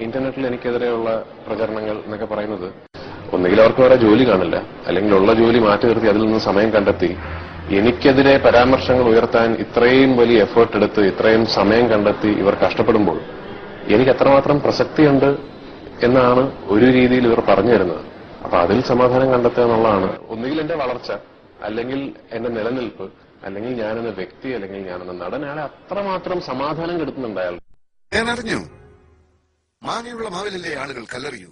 ഇന്റർനെറ്റിൽ എനിക്കെതിരെയുള്ള പ്രചരണങ്ങൾ എന്നൊക്കെ പറയുന്നത് ഒന്നുകിൽ അവർക്ക് വേറെ ജോലി കാണില്ല, അല്ലെങ്കിൽ ഉള്ള ജോലി മാറ്റി നിർത്തി അതിൽ നിന്ന് സമയം കണ്ടെത്തി എനിക്കെതിരെ പരാമർശങ്ങൾ ഉയർത്താൻ ഇത്രയും വലിയ എഫേർട്ട് എടുത്ത് ഇത്രയും സമയം കണ്ടെത്തി ഇവർ കഷ്ടപ്പെടുമ്പോൾ എനിക്ക് എത്രമാത്രം പ്രസക്തിയുണ്ട് എന്നാണ് ഒരു രീതിയിൽ ഇവർ പറഞ്ഞു തരുന്നത്. അപ്പൊ അതിൽ സമാധാനം കണ്ടെത്തുക എന്നുള്ളതാണ് ഒന്നുകിൽ എന്റെ വളർച്ച, അല്ലെങ്കിൽ എന്റെ നിലനിൽപ്പ്, അല്ലെങ്കിൽ ഞാനെന്ന വ്യക്തി, അല്ലെങ്കിൽ ഞാനെന്ന നടൻ. അയാളെ അത്രമാത്രം സമാധാനം കെടുത്തുന്നുണ്ട് അയാൾ. ഞാൻ അറിഞ്ഞു, മാങ്ങയുള്ള മാവിലല്ലേ ആളുകൾ കല്ലെറിയൂ.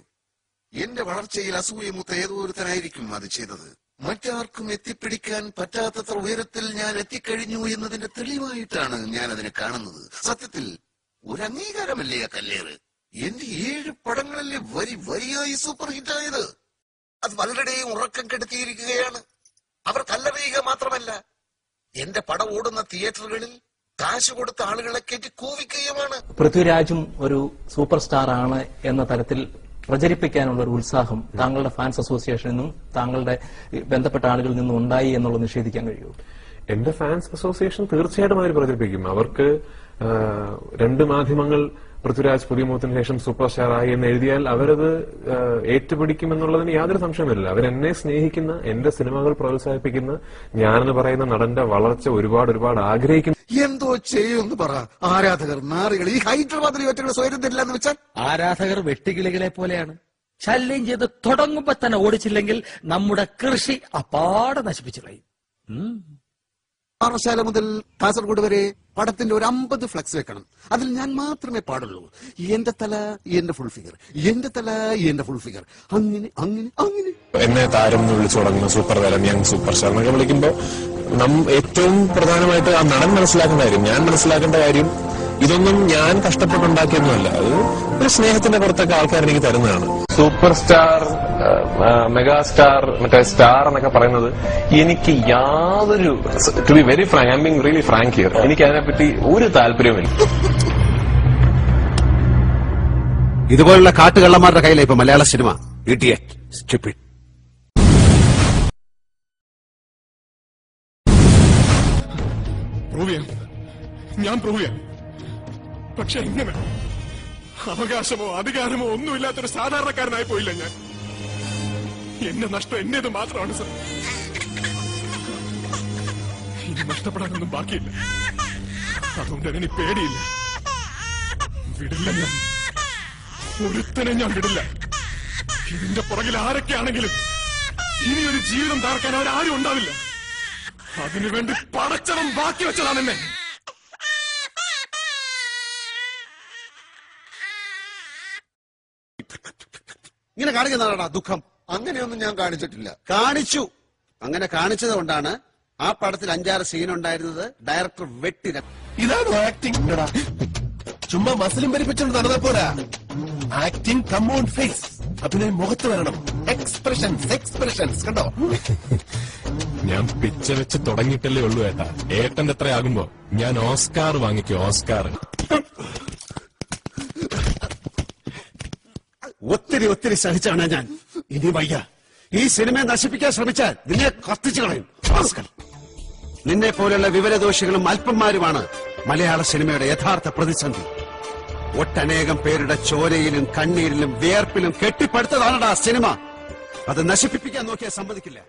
എന്റെ വളർച്ചയിൽ അസൂയമൂത്ത ഏതോ ഒരുത്തനായിരിക്കും അത് ചെയ്തത്. മറ്റാർക്കും എത്തിപ്പിടിക്കാൻ പറ്റാത്തത്ര ഉയരത്തിൽ ഞാൻ എത്തിക്കഴിഞ്ഞു എന്നതിന്റെ തെളിവായിട്ടാണ് ഞാൻ അതിനെ കാണുന്നത്. സത്യത്തിൽ ഒരു അംഗീകാരമല്ലേ ആ കല്ലേറ്. എന്റെ 7 പടങ്ങളല്ലേ വരി വരിയായി സൂപ്പർ ഹിറ്റായത്. അത് പലരുടെയും ഉറക്കം കെടുത്തിയിരിക്കുകയാണ്. അവർ കല്ലെറിയുക മാത്രമല്ല, എന്റെ പടം ഓടുന്ന തിയേറ്ററുകളിൽ കാശ് കൊടുത്ത ആളുകളെ കയറ്റി കൂവിക്കുകയുമാണ്. പൃഥ്വിരാജും ഒരു സൂപ്പർ സ്റ്റാർ ആണ് എന്ന തരത്തിൽ പ്രചരിപ്പിക്കാനുള്ള ഒരു ഉത്സാഹം താങ്കളുടെ ഫാൻസ് അസോസിയേഷനിൽ നിന്നും താങ്കളുടെ ബന്ധപ്പെട്ട ആളുകളിൽ നിന്നും ഉണ്ടായി എന്നുള്ളത് നിഷേധിക്കാൻ കഴിയുമോ? എന്റെ ഫാൻസ് അസോസിയേഷൻ തീർച്ചയായിട്ടും അവർ പ്രചരിപ്പിക്കും. അവർക്ക് 2 മാധ്യമങ്ങൾ പൃഥ്വിരാജ് പുതിയ മുഖത്തിന് ശേഷം സൂപ്പർ സ്റ്റാർ ആയി എന്ന് എഴുതിയാൽ അവരത് ഏറ്റുപിടിക്കുമെന്നുള്ളതിന് യാതൊരു സംശയമില്ല. അവരെന്നെ സ്നേഹിക്കുന്ന, എന്റെ സിനിമകൾ പ്രോത്സാഹിപ്പിക്കുന്ന, ഞാനെന്ന് പറയുന്ന നടന്റെ വളർച്ച ഒരുപാട് ആഗ്രഹിക്കുന്നു. എന്തോ ചെയ്യുമെന്ന് പറ. ആരാധകർ നാറികൾ ഈ ഹൈദരാബാദിൽ ഒറ്റ സ്വയം തരില്ല എന്ന് വെച്ചാൽ ആരാധകർ വെട്ടുകിളികളെ പോലെയാണ്. ശല്യം ചെയ്ത് തുടങ്ങുമ്പോ തന്നെ ഓടിച്ചില്ലെങ്കിൽ നമ്മുടെ കൃഷി അപ്പാടെ നശിപ്പിച്ചു കളയും. പാറശാല മുതൽ കാസർഗോഡ് വരെ പടത്തിന്റെ ഒരു 50 ഫ്ലക്സ് വെക്കണം. അതിൽ ഞാൻ മാത്രമേ പാടുള്ളൂ. എന്റെ തല എന്റെ ഫുൾ ഫിഗർ, എന്റെ തല എന്റെ ഫുൾ ഫിഗർ, അങ്ങനെ അങ്ങനെ അങ്ങനെ. എന്നെ താരം എന്ന് വിളിച്ചു തുടങ്ങുന്ന സൂപ്പർ താരം, യങ് സൂപ്പർ സ്റ്റാർ എന്നൊക്കെ വിളിക്കുമ്പോൾ ഏറ്റവും പ്രധാനമായിട്ട് ആ നടൻ മനസ്സിലാക്കേണ്ട കാര്യം, ഞാൻ മനസ്സിലാക്കേണ്ട കാര്യം, ഇതൊന്നും ഞാൻ കഷ്ടപ്പെട്ടുണ്ടാക്കിയൊന്നുമല്ല. അത് ഒരു സ്നേഹത്തിന്റെ പുറത്തൊക്കെ ആൾക്കാർ എനിക്ക് തരുന്നതാണ്. സൂപ്പർ സ്റ്റാർ, മെഗാ സ്റ്റാർ, മറ്റേ സ്റ്റാർ എന്നൊക്കെ പറയുന്നത് എനിക്ക് യാതൊരു, to be very frank, I am being really frank here, എനിക്ക് അതിനെപ്പറ്റി ഒരു താല്പര്യവുമില്ല. ഇതുപോലുള്ള കാട്ടുകള്ളന്മാരുടെ കയ്യിലെ ഇപ്പൊ മലയാള സിനിമ. Idiot, stupid. ഞാൻ പ്രൂവ് ചെയ്യാം. പക്ഷെ എങ്ങനെ? അവകാശമോ അധികാരമോ ഒന്നുമില്ലാത്തൊരു സാധാരണക്കാരനായി പോയില്ല ഞാൻ. എന്റെ നഷ്ടം എന്റേത് മാത്രമാണ് സർ. ഇനി നഷ്ടപ്പെടാനൊന്നും ബാക്കിയില്ല. അതുകൊണ്ട് അതിന് പേടിയില്ല. വിടില്ല ഞാൻ, ഒരുത്തനെ ഞാൻ വിടില്ല. ഇതിന്റെ പുറകിൽ ആരൊക്കെയാണെങ്കിലും ഇനിയൊരു ജീവിതം തകർക്കാൻ അവരാരും ഉണ്ടാവില്ല. അതിനുവേണ്ടി പടച്ചവൻ ബാക്കി വെച്ചതാണ് എന്നെ. ഇങ്ങനെ കാണിക്കുന്നതാണോ ദുഃഖം? അങ്ങനെയൊന്നും ഞാൻ കാണിച്ചിട്ടില്ല. കാണിച്ചു. അങ്ങനെ കാണിച്ചത് കൊണ്ടാണ് ആ പടത്തിൽ 5-6 സീൻ ഉണ്ടായിരുന്നത് ഡയറക്ടർ വെട്ടിന. ഇതാണ് ആക്ടിംഗ്. ചുമ്മാ മസിലും പരിപ്പിച്ചുകൊണ്ട് നടന്നാ പോരാ. Acting come on face. അഭിനയം മുഖത്ത് വരണം. എക്സ്പ്രഷൻസ് കണ്ടോ? ഞാൻ പിച്ച വെച്ച് തുടങ്ങിയിട്ടല്ലേ ഉള്ളൂ ഏട്ടാ. ഏട്ടന്റെ എത്ര ആകുമ്പോ ഞാൻ ഓസ്കാർ വാങ്ങിക്കും, ഓസ്കാർ. ഒത്തിരി സഹിച്ചാണ് ഞാൻ. ഇനി വയ്യ. ഈ സിനിമയെ നശിപ്പിക്കാൻ ശ്രമിച്ചാൽ നിന്നെ കത്തിച്ചു കളയും. നിന്നെ പോലുള്ള വിവരദോഷികളും അല്പന്മാരുമാണ് മലയാള സിനിമയുടെ യഥാർത്ഥ പ്രതിസന്ധി. ഒട്ടനേകം പേരുടെ ചോരയിലും കണ്ണീരിലും വിയർപ്പിലും കെട്ടിപ്പടുത്തതാണടാ സിനിമ. അത് നശിപ്പിക്കാൻ നോക്കിയാൽ സമ്മതിക്കില്ല.